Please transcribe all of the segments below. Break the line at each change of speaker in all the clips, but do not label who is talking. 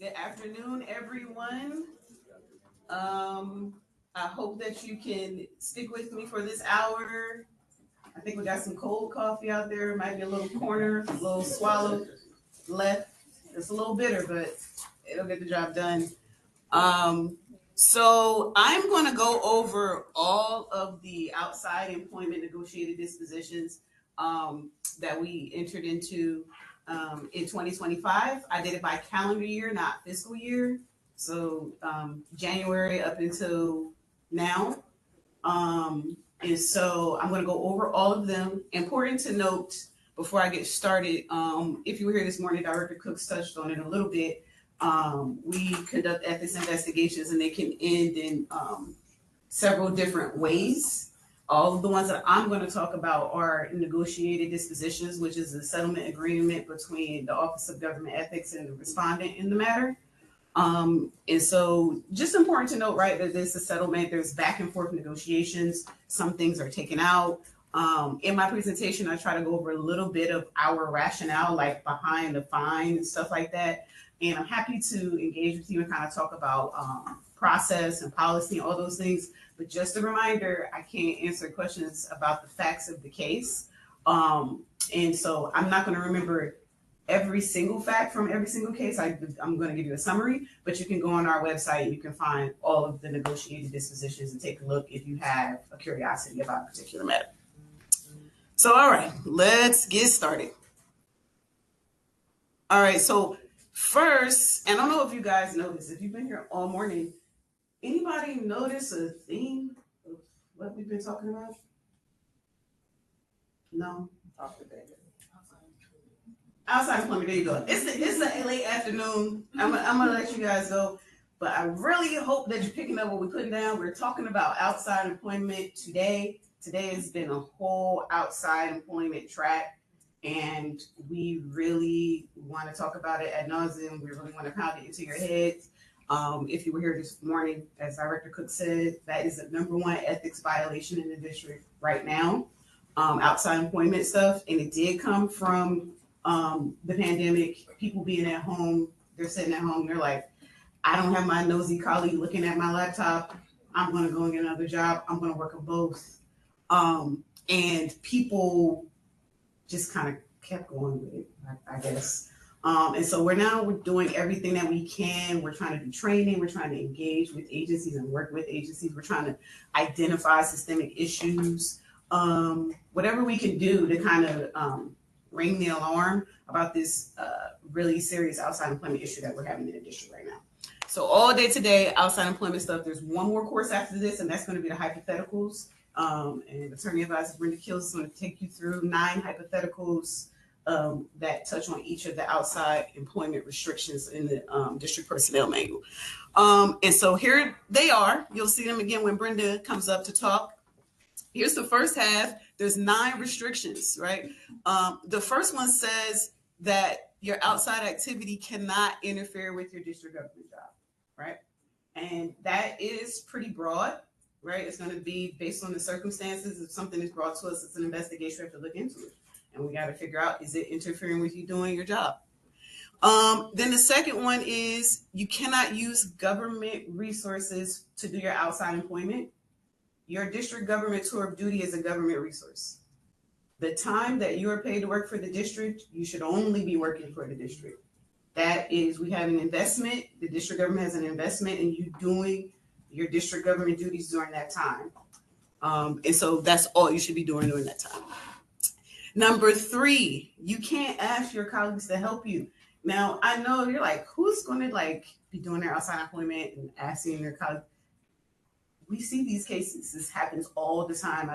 Good afternoon, everyone. I hope that you can stick with me for this hour. I think we got some cold coffee out there. Might be a little corner, a little swallow left. It's a little bitter, but it'll get the job done. So I'm going to go over all of the outside employment negotiated dispositions that we entered into in 2025. I did it by calendar year, not fiscal year. So January up until now. And so I'm going to go over all of them. Important to note before I get started, if you were here this morning, Director Cooks touched on it a little bit. We conduct ethics investigations and they can end in several different ways. All of the ones that I'm going to talk about are negotiated dispositions, which is a settlement agreement between the Office of Government Ethics and the respondent in the matter. And so just important to note, right, that this is a settlement, there's back and forth negotiations, some things are taken out. In my presentation, I try to go over a little bit of our rationale, like behind the fine and stuff like that. And I'm happy to engage with you and kind of talk about process and policy and all those things. But just a reminder, I can't answer questions about the facts of the case. And so I'm not going to remember every single fact from every single case. I'm going to give you a summary, but you can go on our website and you can find all of the negotiated dispositions and take a look if you have a curiosity about a particular matter. So, all right, let's get started. All right, so first, and I don't know if you guys know this, if you've been here all morning, anybody notice a theme of what we've been talking about? No? Outside employment, there you go. It's the late afternoon. I'm gonna let you guys go, but I really hope that you're picking up what we're putting down. We're talking about outside employment today. Today has been a whole outside employment track, and we really want to talk about it ad nauseum. We really want to pound it into your heads. If you were here this morning, as Director Cook said, that is the #1 ethics violation in the district right now, outside employment stuff, and it did come from the pandemic, people being at home, they're sitting at home, they're like, I don't have my nosy colleague looking at my laptop. I'm going to go and get another job. I'm going to work on both. And people just kind of kept going with it, I guess. And so we're doing everything that we can. We're trying to do training. We're trying to engage with agencies and work with agencies. We're trying to identify systemic issues, whatever we can do to kind of ring the alarm about this really serious outside employment issue that we're having in the district right now. So all day today, outside employment stuff, there's one more course after this, and that's going to be the hypotheticals. And Attorney Advisor Brenda Kills is going to take you through 9 hypotheticals that touch on each of the outside employment restrictions in the district personnel manual. And so here they are. You'll see them again when Brenda comes up to talk. Here's the first half. There's 9 restrictions, right? The first one says that your outside activity cannot interfere with your district government job, right? And that is pretty broad, right? It's going to be based on the circumstances. If something is brought to us, it's an investigation. We have to look into it. And we got to figure out, is it interfering with you doing your job? Then the second one is you cannot use government resources to do your outside employment. Your district government tour of duty is a government resource. The time that you are paid to work for the district, you should only be working for the district. That is, we have an investment. The district government has an investment in you doing your district government duties during that time. And so that's all you should be doing during that time. Number 3, you can't ask your colleagues to help you. Now, I know you're like, who's going to be doing their outside employment and asking their colleagues? We see these cases. This happens all the time.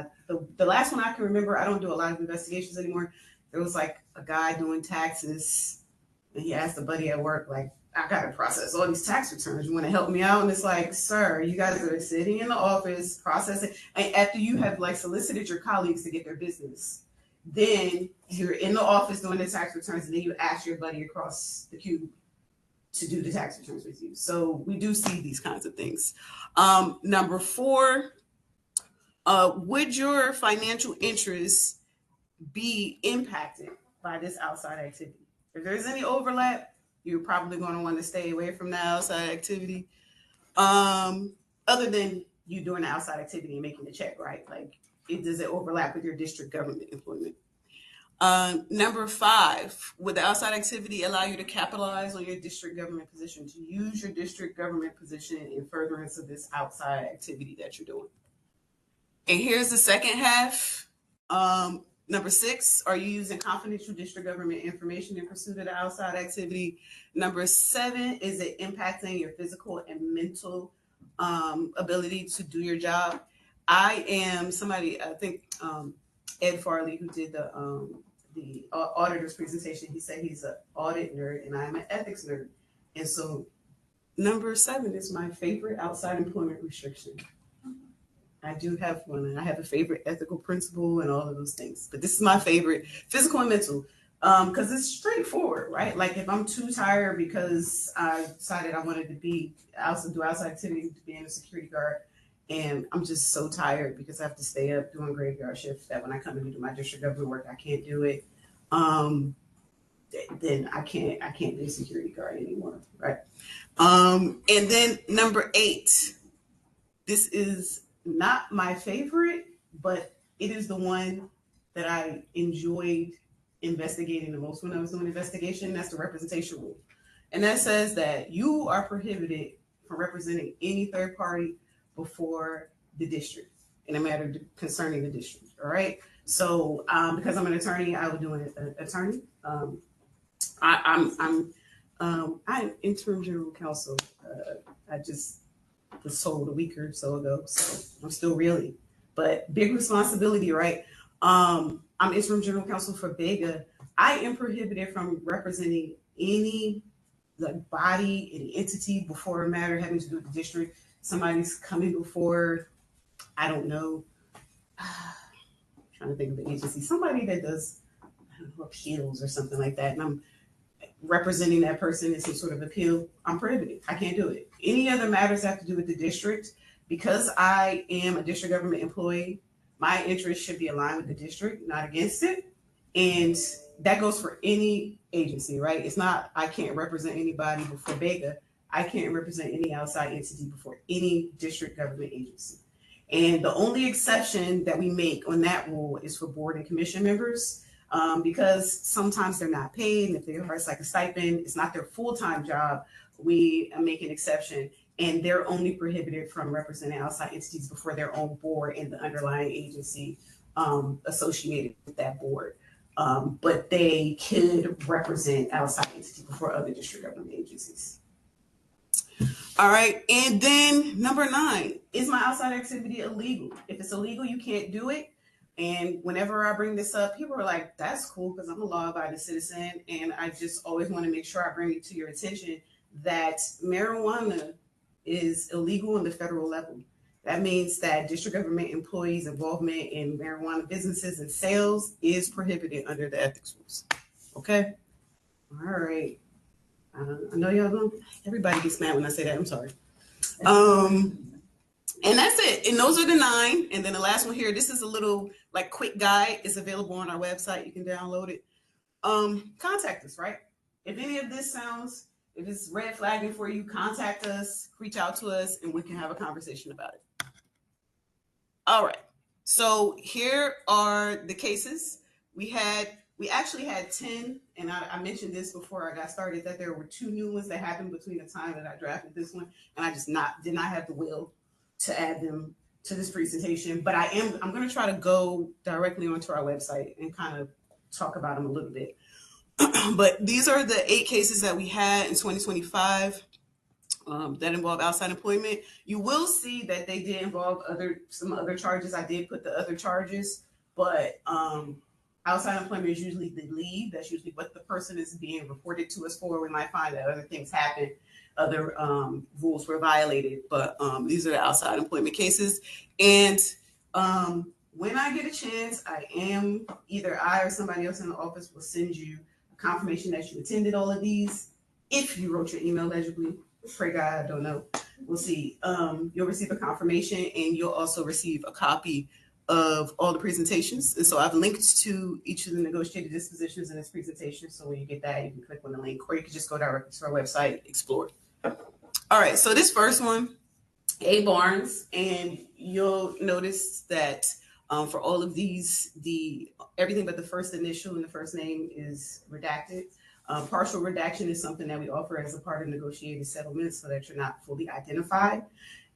The last one I can remember, I don't do a lot of investigations anymore. There was a guy doing taxes, and he asked a buddy at work, I got to process all these tax returns. You want to help me out? And it's like, sir, you guys are sitting in the office processing. And after you have solicited your colleagues to get their business, then you're in the office doing the tax returns, and then you ask your buddy across the cube to do the tax returns with you. So we do see these kinds of things. Number 4, would your financial interests be impacted by this outside activity? If there's any overlap, you're probably going to want to stay away from the outside activity. Other than you doing the outside activity and making the check, right? Like, does it overlap with your district government employment? Number 5, would the outside activity allow you to capitalize on your district government position, to use your district government position in furtherance of this outside activity that you're doing? And here's the second half. Number 6, are you using confidential district government information in pursuit of the outside activity? Number 7, is it impacting your physical and mental ability to do your job? I am somebody, I think Ed Farley, who did the auditor's presentation, he said he's an audit nerd and I'm an ethics nerd. And so number 7 is my favorite outside employment restriction. I do have one, and I have a favorite ethical principle and all of those things. But this is my favorite, physical and mental, because it's straightforward, right? Like if I'm too tired because I decided I wanted to do outside activity to be in a security guard, and I'm just so tired because I have to stay up doing graveyard shifts that when I come in to do my district government work, I can't do it. Then I can't be a security guard anymore, right? And then number 8, this is not my favorite, but it is the one that I enjoyed investigating the most when I was doing investigation. That's the representation rule. And that says that you are prohibited from representing any third party before the district in a matter concerning the district. All right. So because I'm an attorney, I would do an attorney. I'm interim general counsel. I just was sold a week or so ago, so I'm still reeling. But big responsibility, right? I'm interim general counsel for Vega. I am prohibited from representing any body, any entity before a matter having to do with the district. Somebody's coming before, I don't know, I'm trying to think of the agency, somebody that does, I don't know, appeals or something like that, and I'm representing that person in some sort of appeal. I'm prohibited. I can't do it. Any other matters have to do with the district. Because I am a district government employee, my interests should be aligned with the district, not against it. And that goes for any agency, right? It's not, I can't represent anybody before Vega. I can't represent any outside entity before any district government agency. And the only exception that we make on that rule is for board and commission members, because sometimes they're not paid. And if they are, it's like a stipend, it's not their full-time job. We make an exception, and they're only prohibited from representing outside entities before their own board and the underlying agency associated with that board. But they could represent outside entities before other district government agencies. All right, and then number 9, is my outside activity illegal? If it's illegal, you can't do it. And whenever I bring this up, people are like, that's cool, because I'm a law-abiding citizen, and I just always want to make sure I bring it to your attention that marijuana is illegal on the federal level. That means that district government employees' involvement in marijuana businesses and sales is prohibited under the ethics rules. Okay? All right. I know y'all don't, everybody gets mad when I say that. I'm sorry. And that's it. And those are the 9. And then the last one here, this is a little like quick guide. It's available on our website. You can download it. Contact us, right? If any of this sounds, if it's red flagging for you, contact us, reach out to us, and we can have a conversation about it. All right. So here are the cases. We actually had 10, and I mentioned this before I got started, that there were 2 new ones that happened between the time that I drafted this one, and I just did not have the will to add them to this presentation. But I'm going to try to go directly onto our website and kind of talk about them a little bit. But these are the 8 cases that we had in 2025 that involve outside employment. You will see that they did involve some other charges. I did put the other charges, but outside employment is usually the lead. That's usually what the person is being reported to us for. We might find that other things happened, other rules were violated, but these are the outside employment cases. And when I get a chance, either I or somebody else in the office will send you a confirmation that you attended all of these. If you wrote your email legibly, pray God, I don't know. We'll see. You'll receive a confirmation, and you'll also receive a copy of all the presentations. And so I've linked to each of the negotiated dispositions in this presentation. So when you get that, you can click on the link, or you can just go directly to our website, explore. All right, so this first one, A. Barnes, and you'll notice that for all of these, everything but the first initial and the first name is redacted. Partial redaction is something that we offer as a part of negotiated settlements so that you're not fully identified.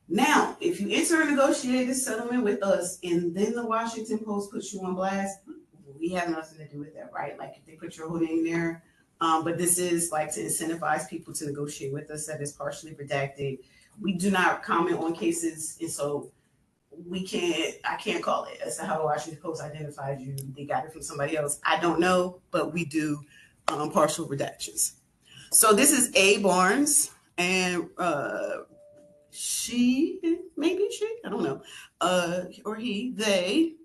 Now, if you enter a negotiated settlement with us and then the Washington Post puts you on blast, we have nothing to do with that, right? Like if they put your whole name there. But this is like to incentivize people to negotiate with us that is partially redacted. We do not comment on cases, and so I can't call it as to how the Washington Post identified you. They got it from somebody else. I don't know, but we do partial redactions. So this is A. Barnes, and she, maybe she, I don't know, or he, they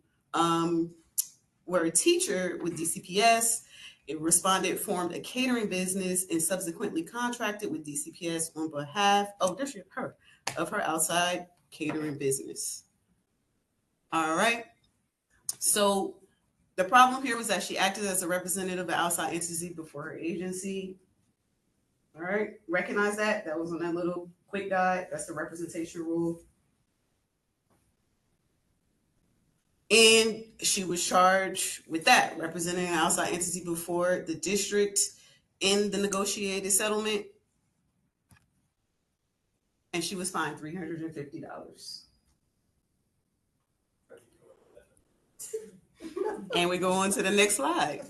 were a teacher with DCPS. It responded, formed a catering business, and subsequently contracted with DCPS on behalf, of her outside catering business. All right. So the problem here was that she acted as a representative of an outside entity before her agency. All right. Recognize that. That was on that little quick guide. That's the representation rule. And she was charged with that, representing an outside entity before the district in the negotiated settlement. And she was fined $350. And we go on to the next slide.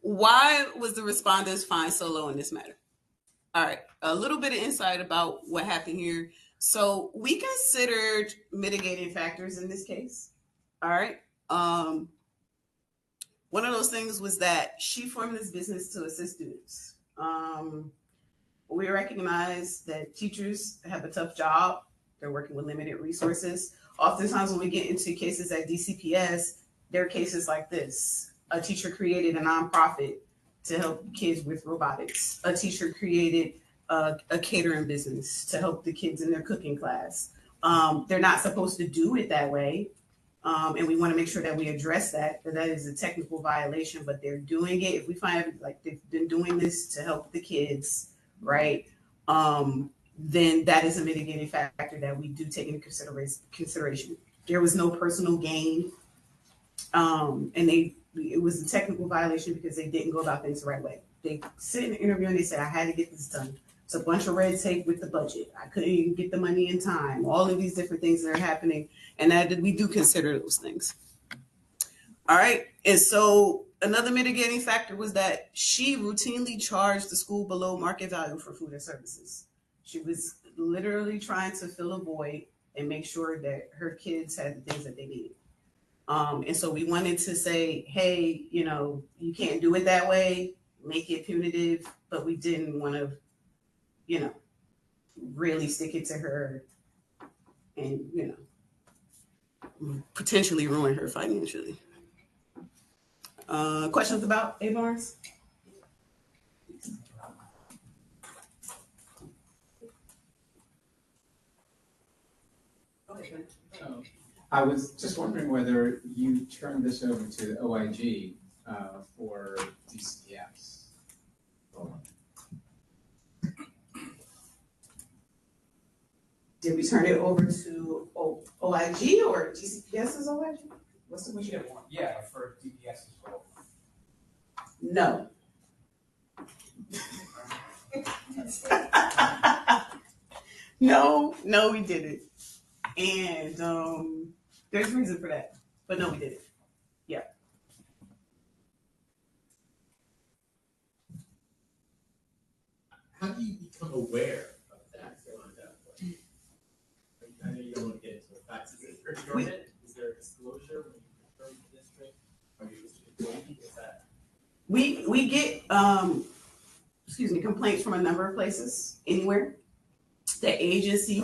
Why was the respondent's fine so low in this matter? All right, a little bit of insight about what happened here. So we considered mitigating factors in this case. All right. One of those things was that she formed this business to assist students. We recognize that teachers have a tough job. They're working with limited resources. Oftentimes when we get into cases at DCPS, there are cases like this. A teacher created a nonprofit to help kids with robotics. A teacher created a catering business to help the kids in their cooking class. They're not supposed to do it that way. And we want to make sure that we address that is a technical violation, but they're doing it. If we find like they've been doing this to help the kids, right? Then that is a mitigating factor that we do take into consideration. There was no personal gain. And it was a technical violation because they didn't go about things the right way. They sit in the interview and they say, I had to get this done. It's a bunch of red tape with the budget. I couldn't even get the money in time. All of these different things that are happening. And that we do consider those things. All right. And so another mitigating factor was that she routinely charged the school below market value for food and services. She was literally trying to fill a void and make sure that her kids had the things that they needed. And so we wanted to say, hey, you can't do it that way, make it punitive, but we didn't want to, really stick it to her and, potentially ruin her financially. Questions about A. Barnes?
I was just wondering whether you turned this over to the OIG for DCPS.
Did we turn it over to OIG or DCPS as OIG? What's the question?
Yeah, for DPS as well.
No. No, we didn't. And there's a reason for that. But no, we didn't. Yeah.
How do you become aware of that on that point? I know you don't want to get into the facts. Is it procurement? Is there a disclosure when you confirm the district? Are you just employee? Is that?
We get complaints from a number of places, anywhere. The agency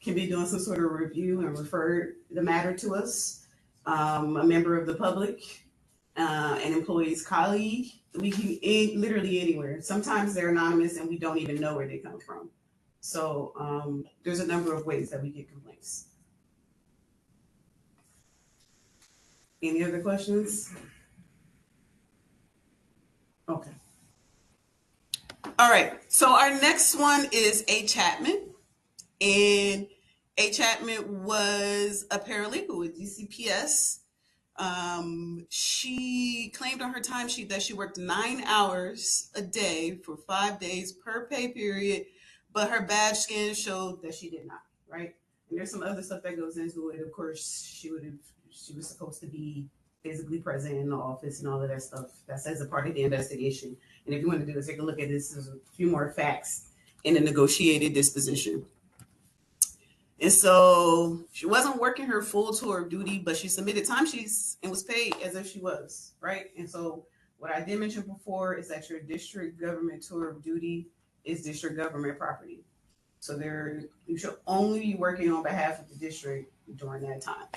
can be doing some sort of review and refer the matter to us. A member of the public, an employee's colleague. We can literally anywhere. Sometimes they're anonymous and we don't even know where they come from. So there's a number of ways that we get complaints. Any other questions? Okay. All right. So our next one is A. Chapman. And A. Chapman was a paralegal with DCPS. She claimed on her timesheet that she worked 9 hours a day for 5 days per pay period, but her badge scan showed that she did not, right? And there's some other stuff that goes into it. Of course, she was supposed to be physically present in the office and all of that stuff. That's as a part of the investigation. And if you want to do is take a look at this, there's a few more facts in the negotiated disposition. And so she wasn't working her full tour of duty, but she submitted timesheets and was paid as if she was, right? And so what I did mention before is that your district government tour of duty is district government property. So you should only be working on behalf of the district during that time.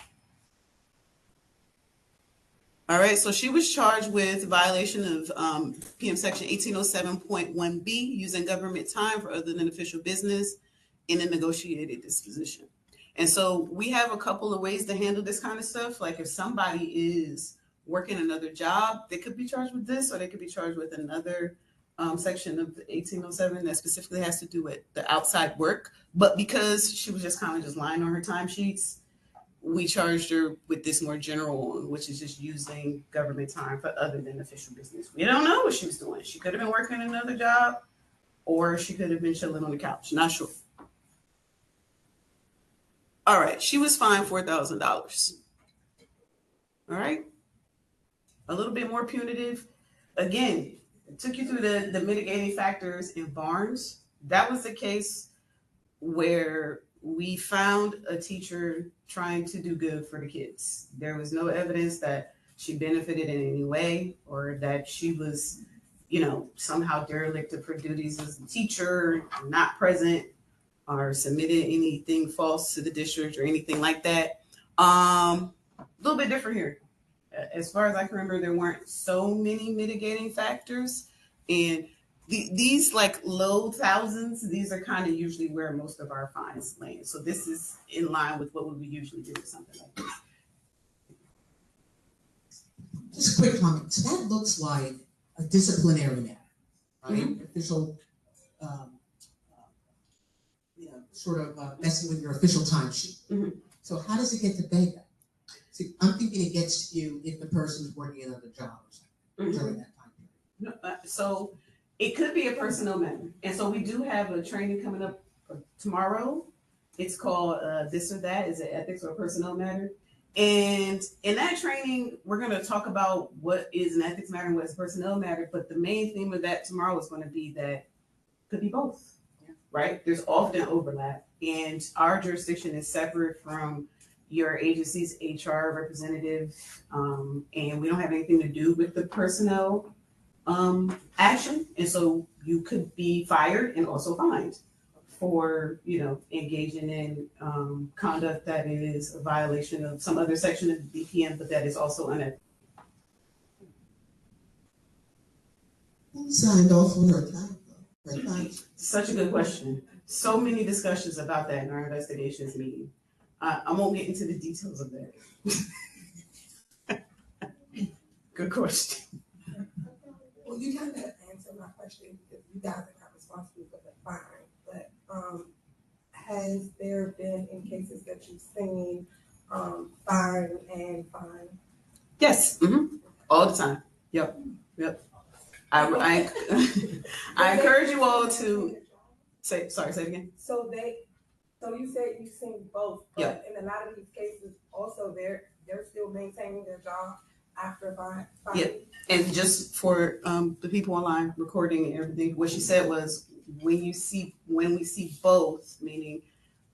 All right, so she was charged with violation of PM Section 1807.1B, using government time for other than official business in a negotiated disposition. And so we have a couple of ways to handle this kind of stuff. Like if somebody is working another job, they could be charged with this, or they could be charged with another section of 1807 that specifically has to do with the outside work. But because she was just kind of just lying on her timesheets, we charged her with this more general one, which is just using government time for other than official business. We don't know what she was doing. She could have been working another job, or she could have been chilling on the couch. Not sure. All right, she was fined $4,000. All right, a little bit more punitive. Again, it took you through the mitigating factors in Barnes. That was the case where we found a teacher trying to do good for the kids. There was no evidence that she benefited in any way, or that she was, somehow derelict of her duties as a teacher, not present, or submitted anything false to the district or anything like that. A little bit different here. As far as I can remember, there weren't so many mitigating factors. And these like low thousands, these are kind of usually where most of our fines land. So this is in line with what we would usually do with something like this.
Just a quick comment. So that looks like a disciplinary matter, right? Mm-hmm. Official, sort of messing with your official timesheet. Mm-hmm. So how does it get to Vega? See, I'm thinking it gets to you if the person's working another job or something during that time period.
So it could be a personnel matter. And so we do have a training coming up tomorrow. It's called This or That. Is it ethics or personnel matter? And in that training, we're going to talk about what is an ethics matter and what is a personnel matter. But the main theme of that tomorrow is going to be that it could be both. Right? There's often overlap, and our jurisdiction is separate from your agency's HR representative, and we don't have anything to do with the personnel action. And so you could be fired and also fined for, engaging in conduct that is a violation of some other section of the DPM, but that is also unethical.
Who signed off on her time?
Such a good question. So many discussions about that in our investigations meeting. I won't get into the details of that. Good question.
Well, you kind of answered my question because you guys are not responsible for the fine. But has there been in cases that you've seen fine and fine?
Yes, all the time. Yep. I encourage you all to say it again.
So you said you've seen both, but
yeah.
In a lot of these cases, also they're still maintaining their job after fine.
Yeah, and just for the people online recording and everything, what she said was when we see both, meaning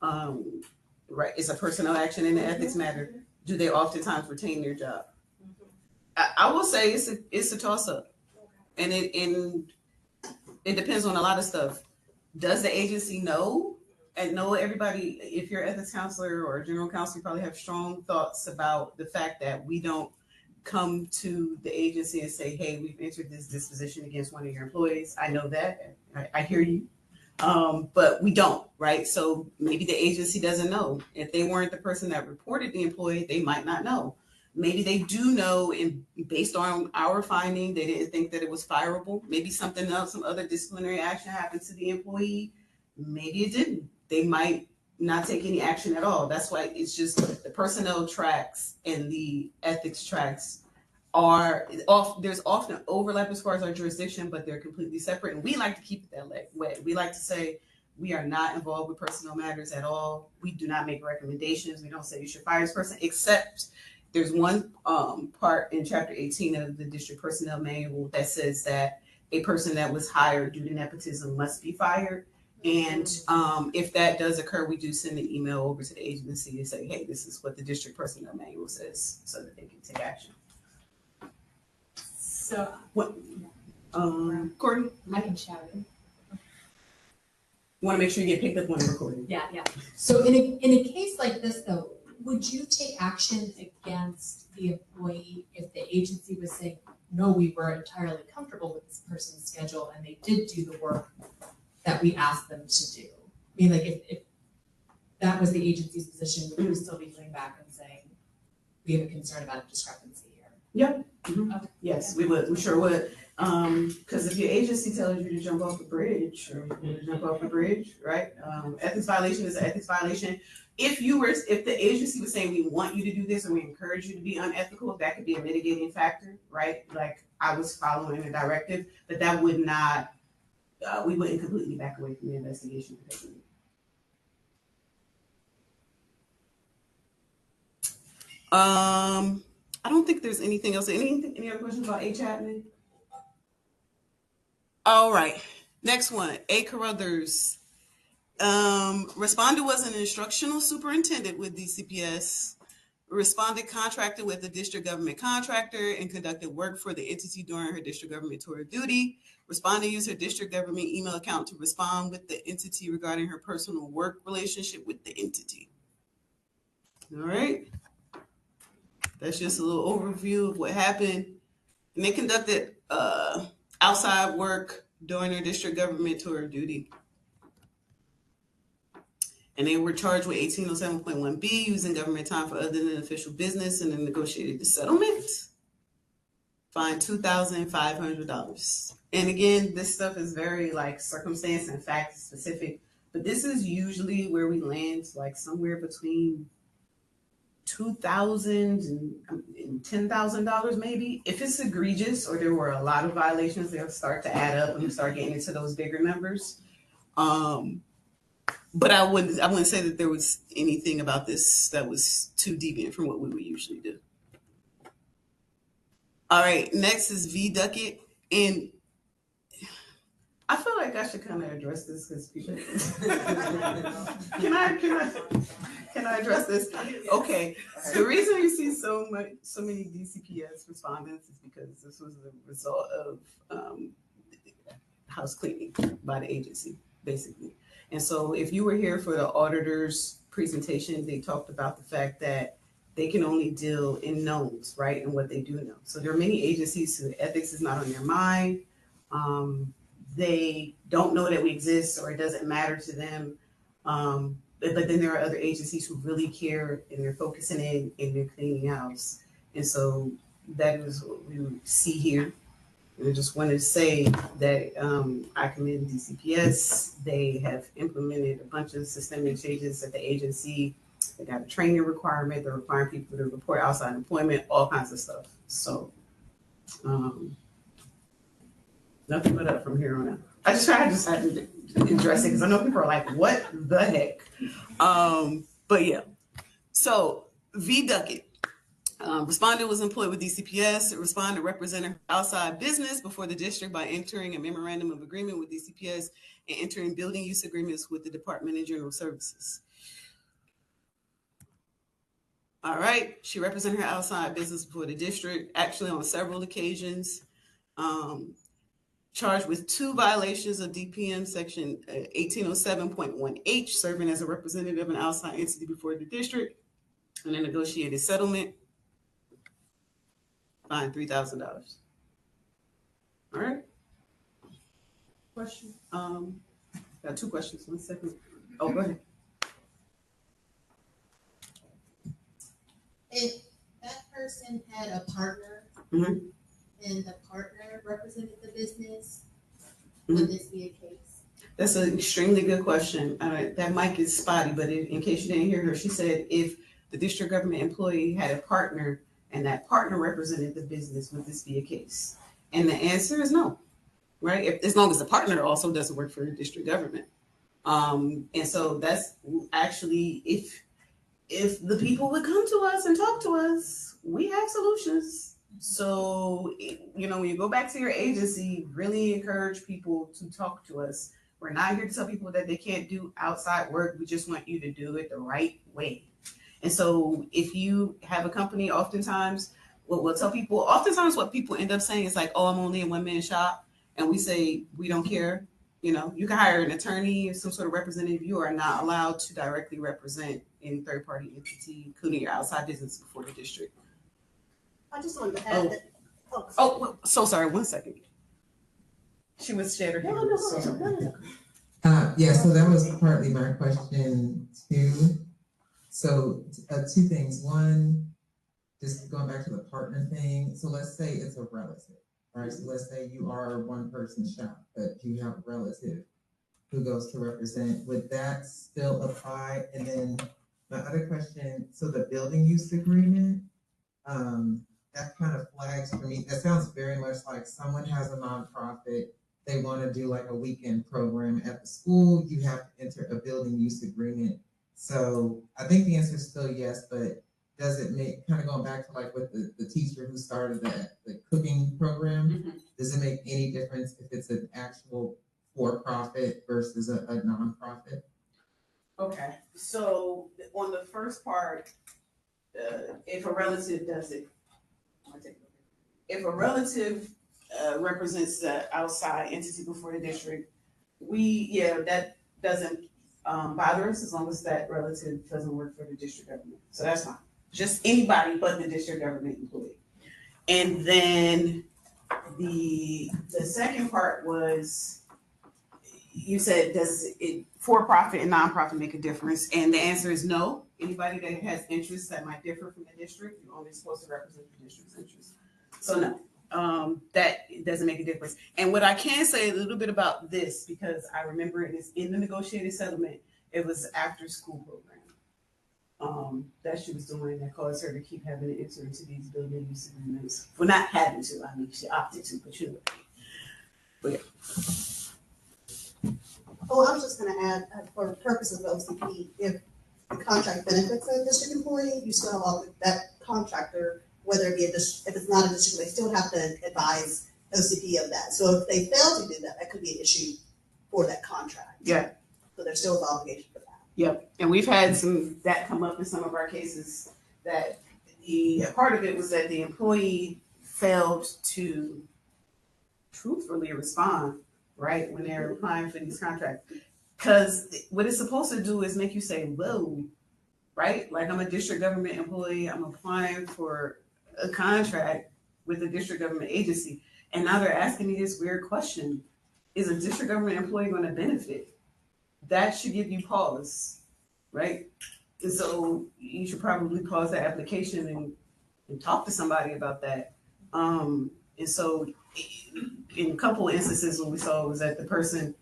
right, it's a personnel action in the ethics matter. Do they oftentimes retain their job? I will say it's a toss up. And it depends on a lot of stuff. Does the agency know? And know everybody, if you're an ethics counselor or a general counsel, you probably have strong thoughts about the fact that we don't come to the agency and say, hey, we've entered this disposition against one of your employees. I know that. I hear you. But we don't, right? So maybe the agency doesn't know. If they weren't the person that reported the employee, they might not know. Maybe they do know, and based on our finding, they didn't think that it was fireable. Maybe something else, some other disciplinary action happened to the employee. Maybe it didn't. They might not take any action at all. That's why it's just the personnel tracks and the ethics tracks are off. There's often overlap as far as our jurisdiction, but they're completely separate. And we like to keep it that way. We like to say we are not involved with personnel matters at all. We do not make recommendations. We don't say you should fire this person, except there's one part in Chapter 18 of the District Personnel Manual that says that a person that was hired due to nepotism must be fired. And if that does occur, we do send an email over to the agency to say, hey, this is what the District Personnel Manual says, so that they can take action.
So
What? Courtney,
I can shout it.
want to make sure you get picked up on the recording.
Yeah. So in a case like this though, would you take action against the employee if the agency was saying, no, we were entirely comfortable with this person's schedule and they did do the work that we asked them to do? I mean, like if that was the agency's position, would you still be going back and saying, we have a concern about a discrepancy here?
Yep. Mm-hmm.
Okay.
Yes, we would. We sure would. Because if your agency tells you to jump off a bridge, or you to jump off a bridge, right? Ethics violation is an ethics violation. If the agency was saying we want you to do this or we encourage you to be unethical, that could be a mitigating factor, right? Like I was following a directive, but that would not. We wouldn't completely back away from the investigation. I don't think there's anything else. Any other questions about A. Chapman? All right. Next one. A. Carruthers. Respondent was an instructional superintendent with DCPS. Respondent contracted with a district government contractor and conducted work for the entity during her district government tour of duty. Respondent used her district government email account to respond with the entity regarding her personal work relationship with the entity. All right. That's just a little overview of what happened. And they conducted outside work during their district government tour of duty. And they were charged with 1807.1B, using government time for other than official business, and then negotiated the settlement. Fined $2,500. And again, this stuff is very like circumstance and fact specific, but this is usually where we land, like somewhere between $2,000 and $10,000 maybe. If it's egregious or there were a lot of violations, they'll start to add up and start getting into those bigger numbers. But I wouldn't say that there was anything about this that was too deviant from what we would usually do. All right, next is V. Duckett, and I feel like I should kind of address this because people. Can I address this? Okay. The reason you see so many DCPS respondents is because this was the result of house cleaning by the agency, basically. And so if you were here for the auditor's presentation, they talked about the fact that they can only deal in knowns, right, and what they do know. So there are many agencies who ethics is not on their mind. They don't know that we exist or it doesn't matter to them. But then there are other agencies who really care and they're focusing in and they're cleaning house. And so that is what we see here. And I just wanted to say that I commend DCPS. They have implemented a bunch of systemic changes at the agency. They got a training requirement. They're requiring people to report outside employment, all kinds of stuff. So nothing but up from here on out. I just had to address it because I know people are like, what the heck? But yeah. So V. Duckett. Respondent was employed with DCPS. Respondent represented outside business before the district by entering a memorandum of agreement with DCPS and entering building use agreements with the Department of General Services. All right. She represented her outside business before the district, actually on several occasions. Charged with 2 violations of DPM section 1807.1H, serving as a representative of an outside entity before the district, and a negotiated settlement. Fine, $3,000. All right. Question? Got 2 questions. 1 second. Oh, go ahead.
If that
person had a partner
Mhm.
and the partner represented the business,
Mhm.
would this be a case?
That's an extremely good question. That mic is spotty, but in case you didn't hear her, she said if the district government employee had a partner and that partner represented the business, would this be a case? And the answer is no, right? As long as the partner also doesn't work for the district government. And so that's actually if the people would come to us and talk to us, we have solutions. So, when you go back to your agency, really encourage people to talk to us. We're not here to tell people that they can't do outside work. We just want you to do it the right way. And so if you have a company, oftentimes what we'll tell people, oftentimes what people end up saying is like, oh, I'm only a one-man shop. And we say, we don't care. You can hire an attorney or some sort of representative. You are not allowed to directly represent any third-party entity, including your outside business before the district.
I just wanted to add that.
So sorry, 1 second. She was shared her hand.
Yeah, so that was partly my question too. So two things. One, just going back to the partner thing. So let's say it's a relative, right? So let's say you are a one-person shop, but you have a relative who goes to represent. Would that still apply? And then my other question, so the building use agreement, that kind of flags for me. That sounds very much like someone has a nonprofit. They want to do like a weekend program at the school. You have to enter a building use agreement. So I think the answer is still yes, but does it make, kind of going back to like with the teacher who started the cooking program,
Mm-hmm.
does it make any difference if it's an actual for-profit versus a nonprofit?
Okay, so on the first part, if a relative does it, if a relative represents the outside entity before the district, that doesn't bother us as long as that relative doesn't work for the district government. So that's fine. Just anybody but the district government employee. And then the second part was, you said, does it for-profit and nonprofit make a difference? And the answer is no. Anybody that has interests that might differ from the district, you're only supposed to represent the district's interests. So no, that doesn't make a difference. And what I can say a little bit about this, because I remember it is in the negotiated settlement, it was after school program that she was doing that caused her to keep having to enter into these building use agreements. Well, not having to, I mean, she opted to, but But yeah.
Oh, I was just gonna add, for purposes of OCP, if the contract benefits a district employee, you still have that contractor, whether it be if it's not a district, they still have to advise OCP of that. So if they fail to do that, that could be an issue for that contract.
Yeah.
So there still is obligation for that.
Yep, and we've had that come up in some of our cases, that the part of it was that the employee failed to truthfully respond, right, when they're applying for these contracts. Because what it's supposed to do is make you say, whoa, right? Like, I'm a district government employee, I'm applying for a contract with a district government agency, and now they're asking me this weird question: is a district government employee going to benefit? That should give you pause, right? And so you should probably pause the application and talk to somebody about that. And so in a couple of instances, what we saw was that the person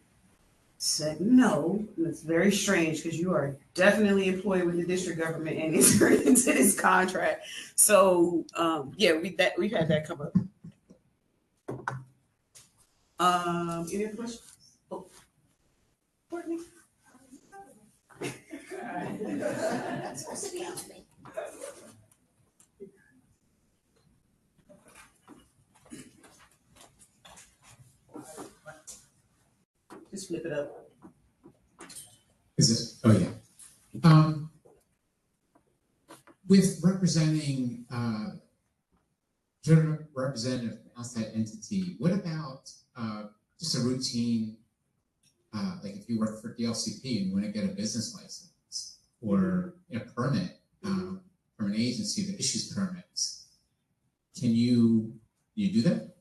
said no, and it's very strange because you are definitely employed with the district government and entered into this contract. So we've had that come up. Any other questions? Oh. Courtney? Just flip it up.
Is this? Oh yeah. With representing general representative outside entity, what about just a routine, like if you work for DLCP and you want to get a business license or a permit from an agency that issues permits, can you do that?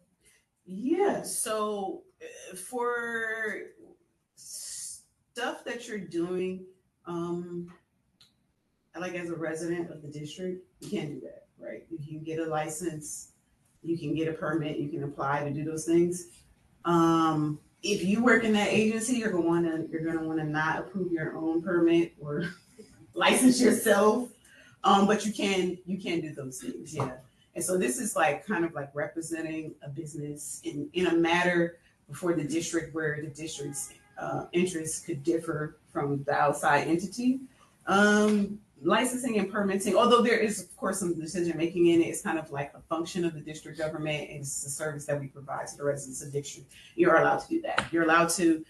Yeah. So for stuff that you're doing, like as a resident of the district, you can't do that. right? You can get a license, you can get a permit, you can apply to do those things. If you work in that agency, you're gonna wanna not approve your own permit or license yourself. But you can do those things, yeah. And so this is like kind of like representing a business in a matter before the district where the district's interests could differ from the outside entity. Licensing and permitting, although there is of course some decision making in it, it's kind of like a function of the district government, and it's a service that we provide to the residents of the district. You're allowed to do that. You're allowed to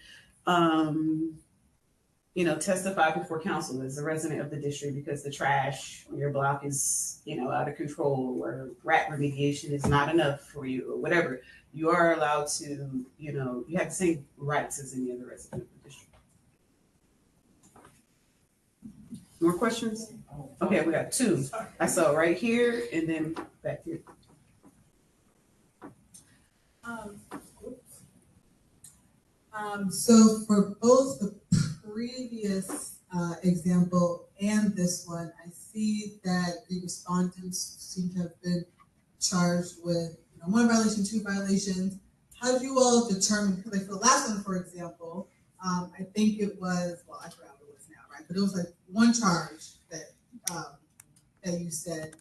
testify before council as a resident of the district because the trash on your block is, out of control, or rat remediation is not enough for you, or whatever. You are allowed to, you have the same rights as any other resident of the district. More questions? Okay, we got two. I saw right here and then back here.
So for both the previous example and this one, I see that the respondents seem to have been charged with 1 violation, 2 violations. How do you all determine, because like for the last one, for example, I think it was, well, I forgot what it was now, right? But it was like 1 charge that you said.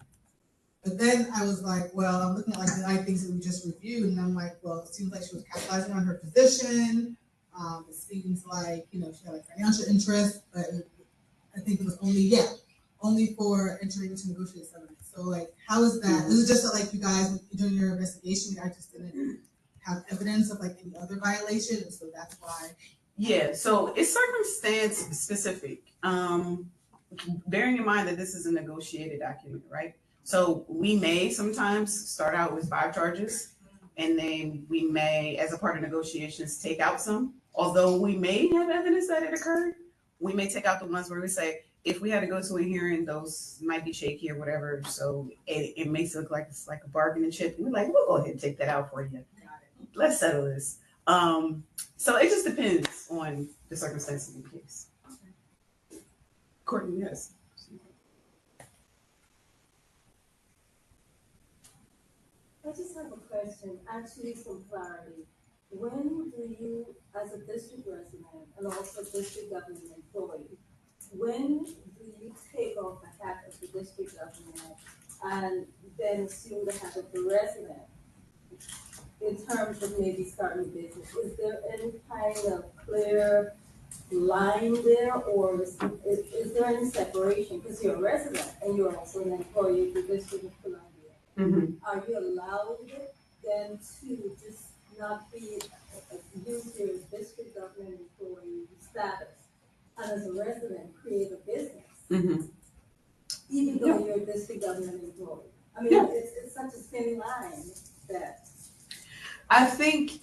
But then I was like, well, I'm looking at like the 9 things that we just reviewed, and I'm like, well, it seems like she was capitalizing on her position. It seems like, she had like financial interest, but I think it was only for entering into negotiated settlement. So like, how is that? Is it just that like you guys, during your investigation, you guys just didn't have evidence of like any other violation, and so that's why?
Yeah, so it's circumstance specific. Bearing in mind that this is a negotiated document, right? So we may sometimes start out with 5 charges, and then we may, as a part of negotiations, take out some. Although we may have evidence that it occurred, we may take out the ones where we say, if we had to go to a hearing, those might be shaky or whatever. So it makes it look like it's like a bargaining chip. We're like, we'll go ahead and take that out for you. Let's settle this. So it just depends on the circumstances of the case. Courtney, yes.
I just have a question, actually some clarity. When do you, as a district resident and also district government employee, when do you take off the hat of the district government and then assume the hat of the resident in terms of maybe starting a business? Is there any kind of clear line there, or is there any separation? Because you're a resident and you're also an employee of the District of Columbia.
Mm-hmm.
Are you allowed then to just not be use your district government employee status and as a resident create a business,
Mm-hmm.
even though you're a district government employee? I mean, it's such a thin line that.
I think,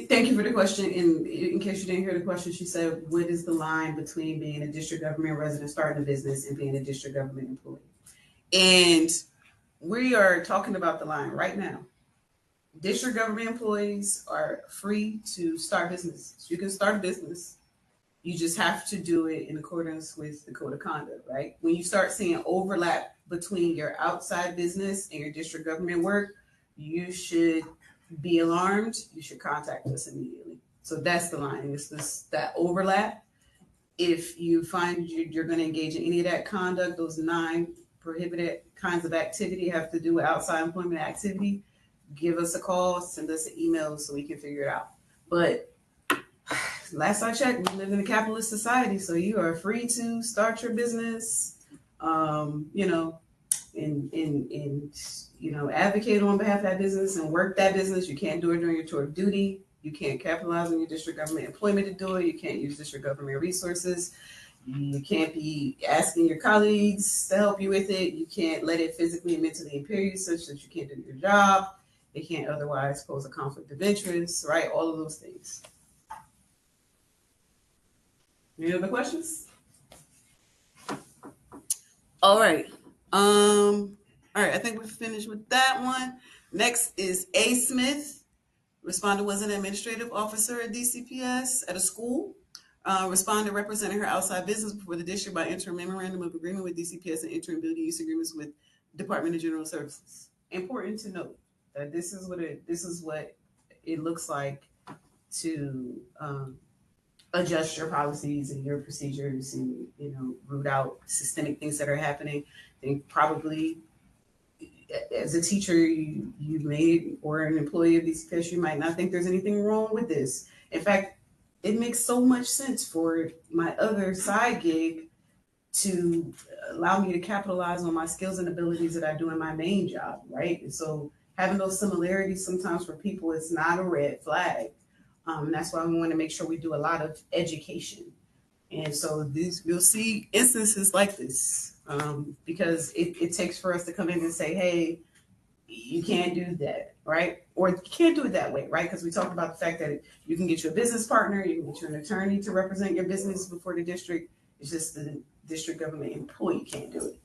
thank you for the question. In case you didn't hear the question, she said, what is the line between being a district government resident starting a business and being a district government employee? And we are talking about the line right now. District government employees are free to start business. You can start a business. You just have to do it in accordance with the code of conduct, right? When you start seeing overlap between your outside business and your district government work, you should be alarmed. You should contact us immediately. So that's the line. It's that overlap. If you find you're going to engage in any of that conduct, those 9 prohibited kinds of activity have to do with outside employment activity, give us a call, send us an email so we can figure it out. But last I checked, we live in a capitalist society, so you are free to start your business, and advocate on behalf of that business and work that business. You can't do it during your tour of duty. You can't capitalize on your district government employment to do it. You can't use district government resources. You can't be asking your colleagues to help you with it. You can't let it physically and mentally impair you such that you can't do your job. It can't otherwise pose a conflict of interest, right? All of those things. Any other questions? All right. I think we're finished with that one. Next is A. Smith. Respondent was an administrative officer at DCPS at a school. Respondent represented her outside business before the district by entering memorandum of agreement with DCPS and entering building use agreements with Department of General Services. Important to note that this is what it looks like to adjust your policies and your procedures and, root out systemic things that are happening. And probably as a teacher, you may, or an employee of DCPS, you might not think there's anything wrong with this. In fact, it makes so much sense for my other side gig to allow me to capitalize on my skills and abilities that I do in my main job, right? And so having those similarities sometimes for people is not a red flag. That's why we want to make sure we do a lot of education. And so you'll see instances like this, because it takes for us to come in and say, hey, you can't do that, right? Or you can't do it that way, right? Because we talked about the fact that you can get you a business partner, you can get you an attorney to represent your business before the district. It's just the district government employee can't do it.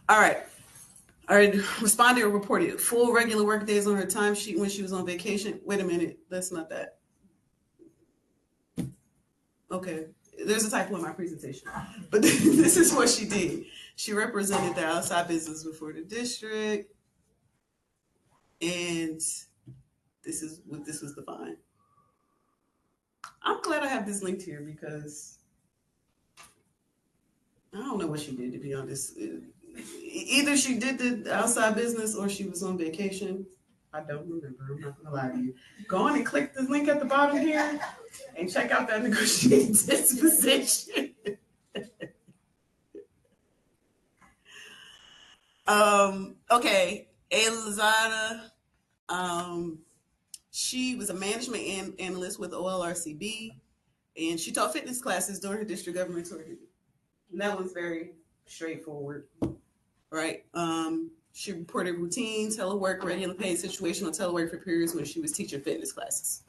All right. Respondent reported full regular work days on her timesheet when she was on vacation. Wait a minute, that's not that. Okay, there's a typo in my presentation, but this is what she did. She represented the outside business before the district, and this is what this was defined. I'm glad I have this linked here because I don't know what she did, to be honest. Either she did the outside business or she was on vacation. I don't remember. I'm not gonna lie to you. Go on and click the link at the bottom here and check out that negotiated disposition. Okay, Elizada. She was a management analyst with OLRCB, and she taught fitness classes during her district government tour. And that one's very straightforward, right? She reported routine, telework, regular paid situational telework for periods when she was teaching fitness classes.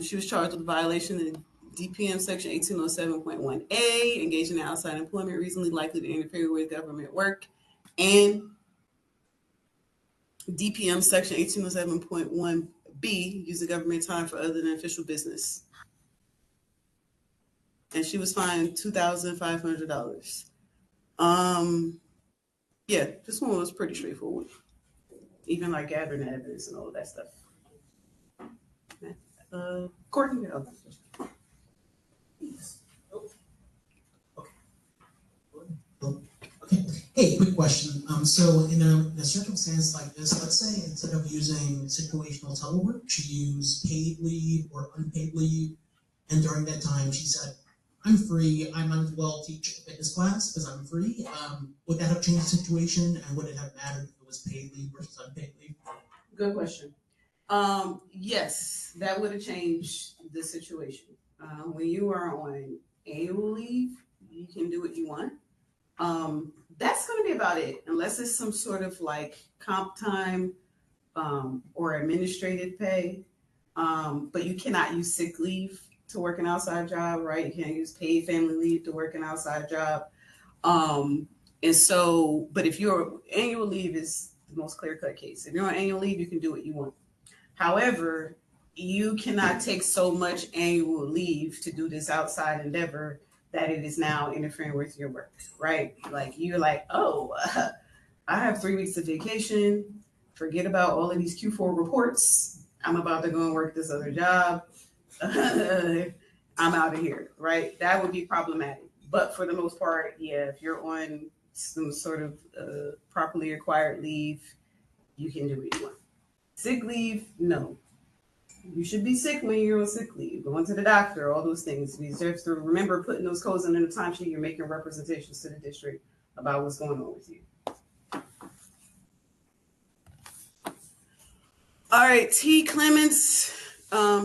She was charged with a violation of DPM section 1807.1A, engaging in outside employment reasonably likely to interfere with government work, and DPM section 1807.1B, using government time for other than official business. And she was fined $2,500. Yeah, this one was pretty straightforward. Even like gathering evidence and all of that stuff. Courtney,
Okay. Hey, quick question. So in a circumstance like this, let's say instead of using situational telework, she used paid leave or unpaid leave, and during that time she said, I'm free, I might as well teach a fitness class because I'm free. Would that have changed the situation, and would it have mattered if it was paid leave versus unpaid leave?
Good question. Yes, that would have changed the situation. When you are on annual leave, you can do what you want. That's going to be about it, unless it's some sort of like comp time or administrative pay. But you cannot use sick leave to work an outside job, right? You can't use paid family leave to work an outside job. And so, but if your annual leave is the most clear-cut case, if you're on annual leave, you can do what you want. However, you cannot take so much annual leave to do this outside endeavor that it is now interfering with your work, right? Like you're like, oh, I have 3 weeks of vacation. Forget about all of these Q4 reports. I'm about to go and work this other job. I'm out of here, right? That would be problematic. But for the most part, yeah, if you're on some sort of properly acquired leave, you can do what you want. Sick leave, no. You should be sick when you're on sick leave, going to the doctor, all those things. You have to remember putting those codes in the timesheet. You're making representations to the district about what's going on with you. All right, T. Clements.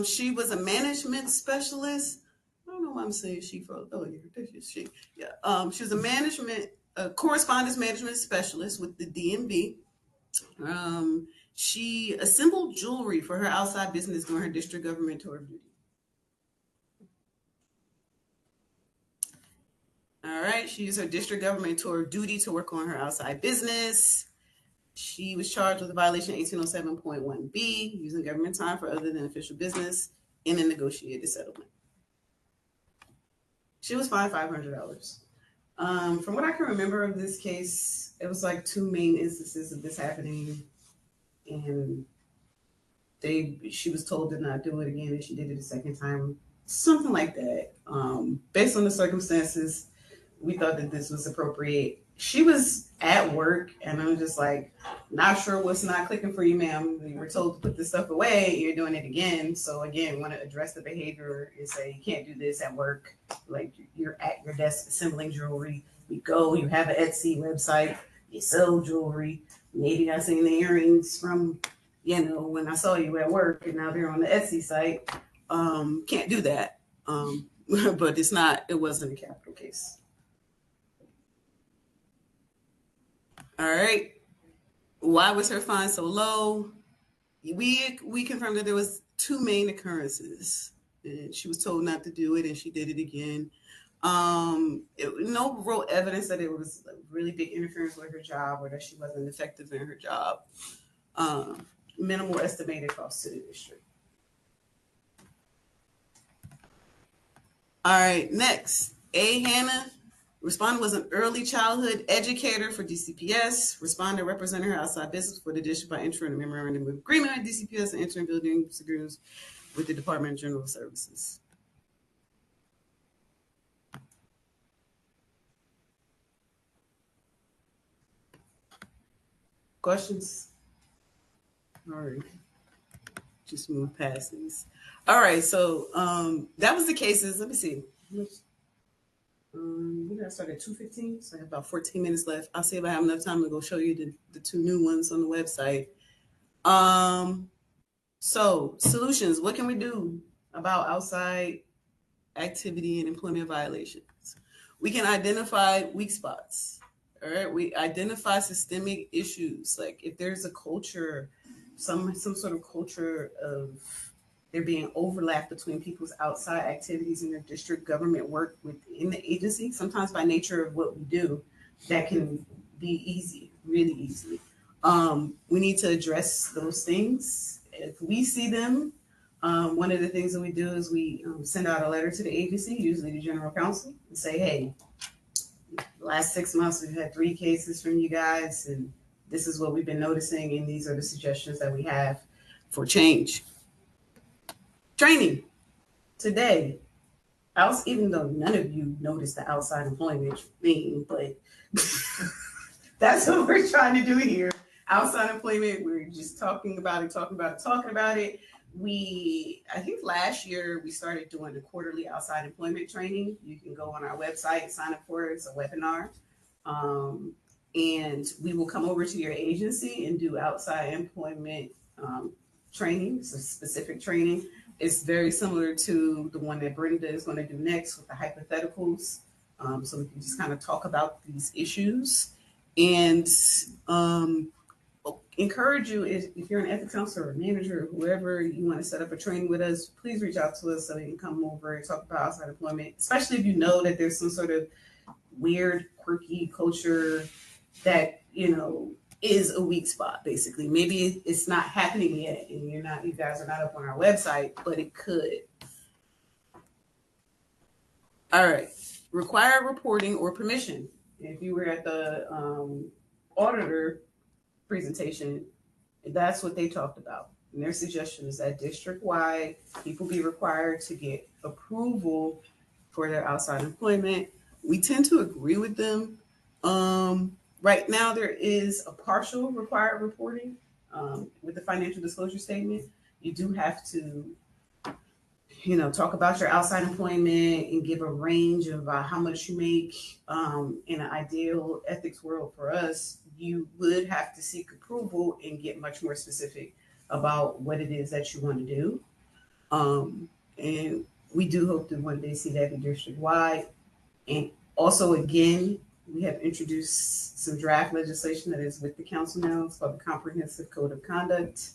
She was a management specialist. I don't know why I'm saying she for she. Yeah. She was a correspondence management specialist with the DMV. She assembled jewelry for her outside business during her district government tour of duty. All right, she used her district government tour of duty to work on her outside business. She was charged with a violation of 1807.1B, using government time for other than official business in a negotiated settlement. She was fined $500. From what I can remember of this case, it was like two main instances of this happening, and she was told to not do it again, and she did it a second time, something like that. Based on the circumstances, we thought that this was appropriate. She was at work, and I'm just like, not sure what's not clicking for you, ma'am. You were told to put this stuff away. You're doing it again. So again, want to address the behavior and say you can't do this at work. Like, you're at your desk assembling jewelry. You go. You have an Etsy website. You sell jewelry. Maybe I seen the earrings from, when I saw you at work, and now they're on the Etsy site. Can't do that. But it wasn't a capital case. All right. Why was her fine so low? We confirmed that there was two main occurrences, and she was told not to do it, and she did it again. No real evidence that it was a really big interference with her job or that she wasn't effective in her job. Minimal estimated cost to the district. All right, next, A. Hannah. Respondent was an early childhood educator for DCPS. Respondent represented her outside business for the district by entering a memorandum of agreement with DCPS and entering building agreements with the Department of General Services. Questions? All right. Just move past these. All right, so that was the cases. Let me see. We got started at 2:15, so I have about 14 minutes left. I'll see if I have enough time to go show you the two new ones on the website. So solutions, what can we do about outside activity and employment violations? We can identify weak spots. All right, we identify systemic issues, like if there's a culture, some sort of culture of there being overlap between people's outside activities and their district government work within the agency, sometimes by nature of what we do, that can be easy, really easily. We need to address those things. If we see them, one of the things that we do is we send out a letter to the agency, usually the general counsel, and say, hey, the last 6 months we've had 3 cases from you guys, and this is what we've been noticing, and these are the suggestions that we have for change. Training. Today, even though none of you noticed the outside employment thing, but that's what we're trying to do here. Outside employment, we're just talking about it. I think last year we started doing the quarterly outside employment training. You can go on our website, sign up for it. It's a webinar. And we will come over to your agency and do outside employment training, so specific training. It's very similar to the one that Brenda is going to do next with the hypotheticals. So we can just kind of talk about these issues and encourage you, if you're an ethics counselor or manager or whoever, you want to set up a training with us, please reach out to us so we can come over and talk about outside employment, especially if you know that there's some sort of weird, quirky culture that, is a weak spot, basically. Maybe it's not happening yet and you guys are not up on our website, but it could. All right. Required reporting or permission. If you were at the auditor presentation, that's what they talked about. And their suggestion is that district-wide, people be required to get approval for their outside employment. We tend to agree with them. Right now, there is a partial required reporting with the financial disclosure statement. You do have to, talk about your outside employment and give a range of how much you make. In an ideal ethics world for us, you would have to seek approval and get much more specific about what it is that you want to do. And we do hope to one day see that be district-wide. And also, again, we have introduced some draft legislation that is with the council now. It's called the Comprehensive Code of Conduct.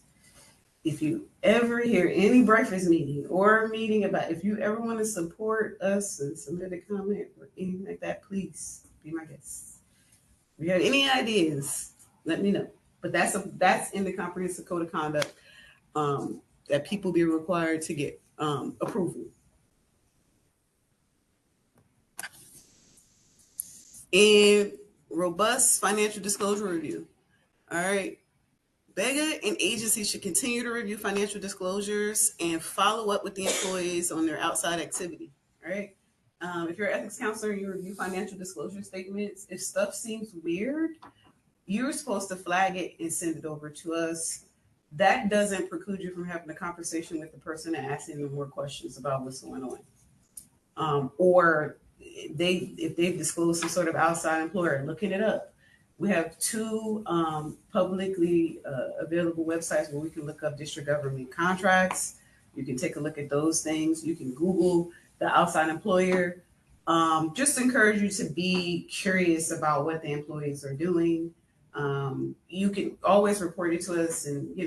If you ever hear any breakfast meeting or meeting about, if you ever want to support us and submit a comment or anything like that, please be my guest. If you have any ideas, let me know. But that's in the Comprehensive Code of Conduct that people be required to get approval. And robust financial disclosure review. All right. BEGA and agencies should continue to review financial disclosures and follow up with the employees on their outside activity. All right. If you're an ethics counselor and you review financial disclosure statements, if stuff seems weird, you're supposed to flag it and send it over to us. That doesn't preclude you from having a conversation with the person and asking them more questions about what's going on. Or if they've disclosed some sort of outside employer, looking it up. We have two publicly available websites where we can look up district government contracts. You can take a look at those things. You can Google the outside employer. Just encourage you to be curious about what the employees are doing. You can always report it to us, and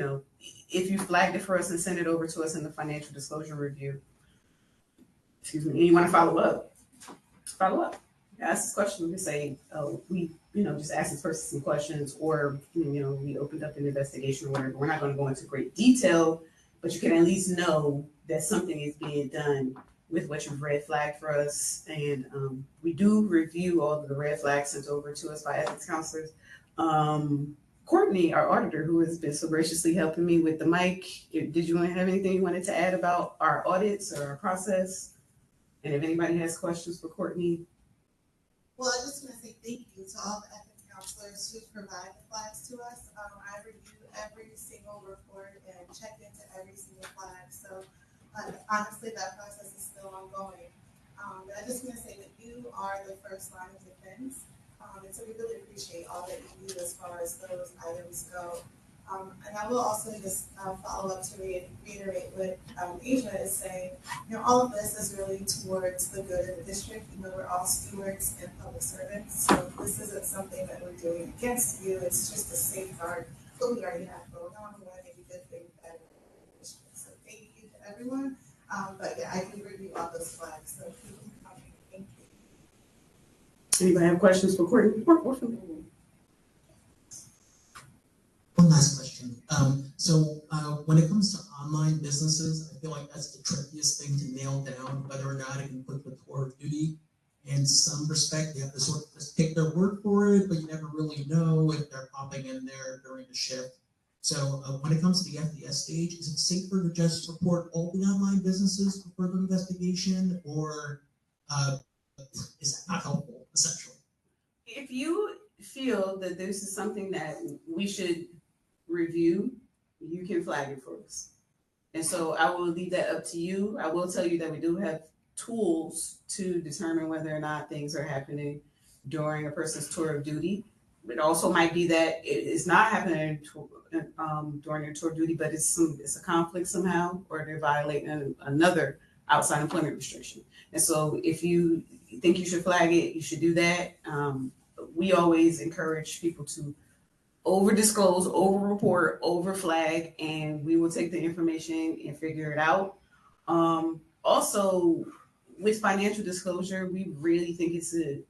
if you flagged it for us and send it over to us in the financial disclosure review. Excuse me. And you want to follow up. Ask this question. We can say, we just ask this person some questions, or we opened up an investigation or whatever. We're not going to go into great detail, but you can at least know that something is being done with what you've red flagged for us. And we do review all of the red flags sent over to us by ethics counselors. Courtney, our auditor, who has been so graciously helping me with the mic, did you have anything you wanted to add about our audits or our process? And if anybody has questions for Courtney.
Well, I just want to say thank you to all the ethics counselors who provide the flags to us. I review every single report and check into every single flag. So honestly, that process is still ongoing. But I just want to say that you are the first line of defense. And so we really appreciate all that you do as far as those items go. And I will also just follow up to reiterate what Asia is saying. All of this is really towards the good of the district. We're all stewards and public servants, so this isn't something that we're doing against you. It's just to safeguard what we already have going on. We want to make a good thing better in the district. So thank you to everyone. But yeah, I do review all those flags. So keep them coming. Thank you.
Anybody have questions for Courtney?
One last question. So when it comes to online businesses, I feel like that's the trickiest thing to nail down, whether or not it can put the tour of duty. And in some respect, you have to sort of just take their word for it, but you never really know if they're popping in there during the shift. So when it comes to the FDS stage, is it safer to just report all the online businesses for further investigation, or is that not helpful, essentially?
If you feel that this is something that we should review, you can flag it for us. And so I will leave that up to you. I will tell you that we do have tools to determine whether or not things are happening during a person's tour of duty. It also might be that it's not happening during their tour of duty, but it's a conflict somehow, or they're violating another outside employment restriction. And so if you think you should flag it, you should do that. We always encourage people to over-disclose, over-report, over-flag, and we will take the information and figure it out. Also, with financial disclosure, we really think it's a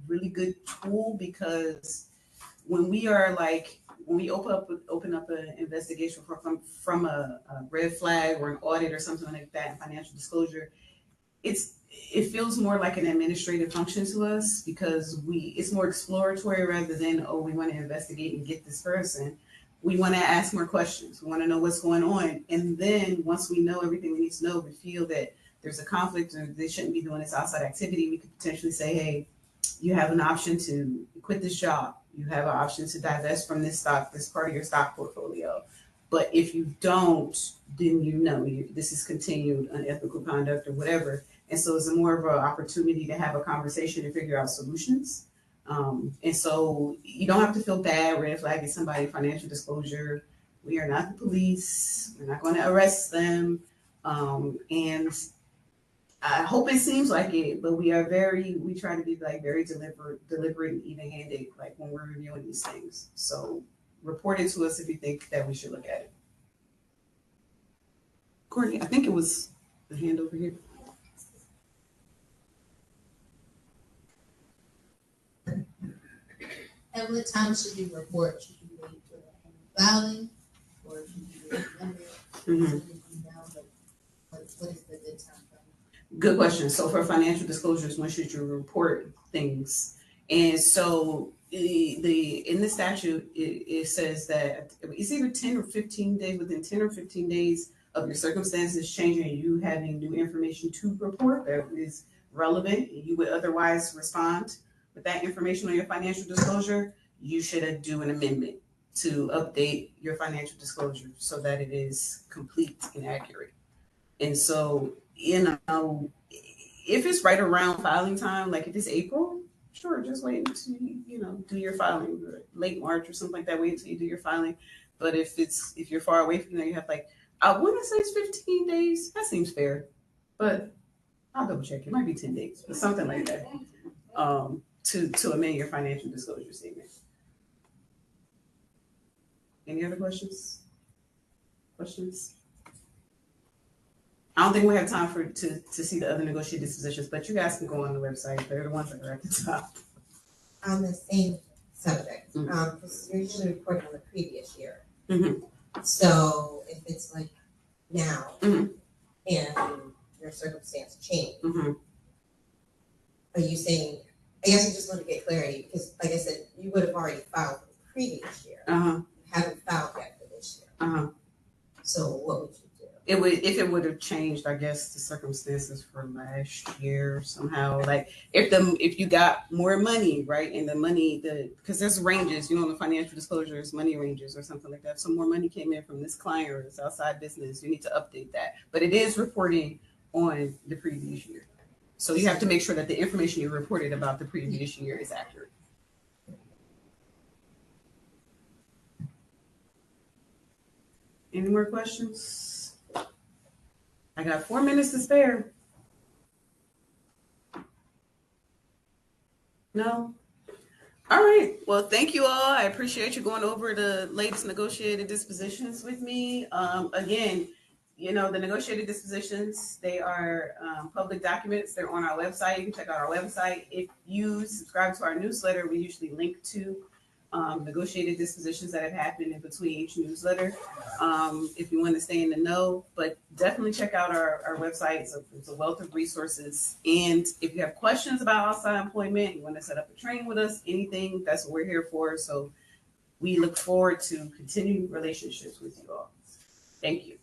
really good tool, because when we open up an investigation from a red flag or an audit or something like that in financial disclosure, it feels more like an administrative function to us, because it's more exploratory rather than, we want to investigate and get this person. We want to ask more questions. We want to know what's going on. And then once we know everything we need to know, we feel that there's a conflict or they shouldn't be doing this outside activity, we could potentially say, hey, you have an option to quit this job. You have an option to divest from this stock, this part of your stock portfolio. But if you don't, then this is continued unethical conduct or whatever. And so it's more of an opportunity to have a conversation and figure out solutions. And so you don't have to feel bad red flagging somebody financial disclosure. We are not the police. We're not going to arrest them. And I hope it seems like it, but we try to be very deliberate and even-handed, when we're reviewing these things. So report it to us if you think that we should look at it. Courtney, I think it was the hand over here.
At what time should you report? Should you wait for the filing, or should you wait Monday? What is the good time frame?
Good question. So for financial disclosures, when should you report things? And so in the statute, it says that it's either 10 or 15 days, within 10 or 15 days of your circumstances changing and you having new information to report that is relevant, and you would otherwise respond with that information on your financial disclosure, you should do an amendment to update your financial disclosure so that it is complete and accurate. And so, if it's right around filing time, like if it's April, sure, just wait until you do your filing, or late March or something like that. Wait until you do your filing. But if you're far away from there, you have I wouldn't say it's 15 days. That seems fair, but I'll double check. It might be 10 days, but something like that. To amend your financial disclosure statement. Any other questions? I don't think we have time to see the other negotiated dispositions, but you guys can go on the website. They're the ones that are at the top.
On the same subject, because you're usually reporting on the previous year.
Mm-hmm.
So if it's like now
Mm-hmm.
and your circumstance changed,
Mm-hmm.
are you saying? I guess I just want to get clarity because, like I said, you would have already filed for the previous year.
Uh-huh.
You haven't filed yet for this year.
Uh-huh.
So what would you do?
If it would have changed, I guess, the circumstances for last year somehow. Like if you got more money, right? And because there's ranges, in the financial disclosures, money ranges or something like that. So more money came in from this client or this outside business, you need to update that. But it is reporting on the previous year. So you have to make sure that the information you reported about the previous year is accurate. Any more questions? I got 4 minutes to spare. No? All right. Well, thank you all. I appreciate you going over the latest negotiated dispositions with me. Again, the negotiated dispositions, they are public documents. They're on our website. You can check out our website. If you subscribe to our newsletter, we usually link to negotiated dispositions that have happened in between each newsletter. If you want to stay in the know, but definitely check out our website. It's a wealth of resources. And if you have questions about outside employment, you want to set up a training with us, anything, that's what we're here for. So we look forward to continuing relationships with you all. Thank you.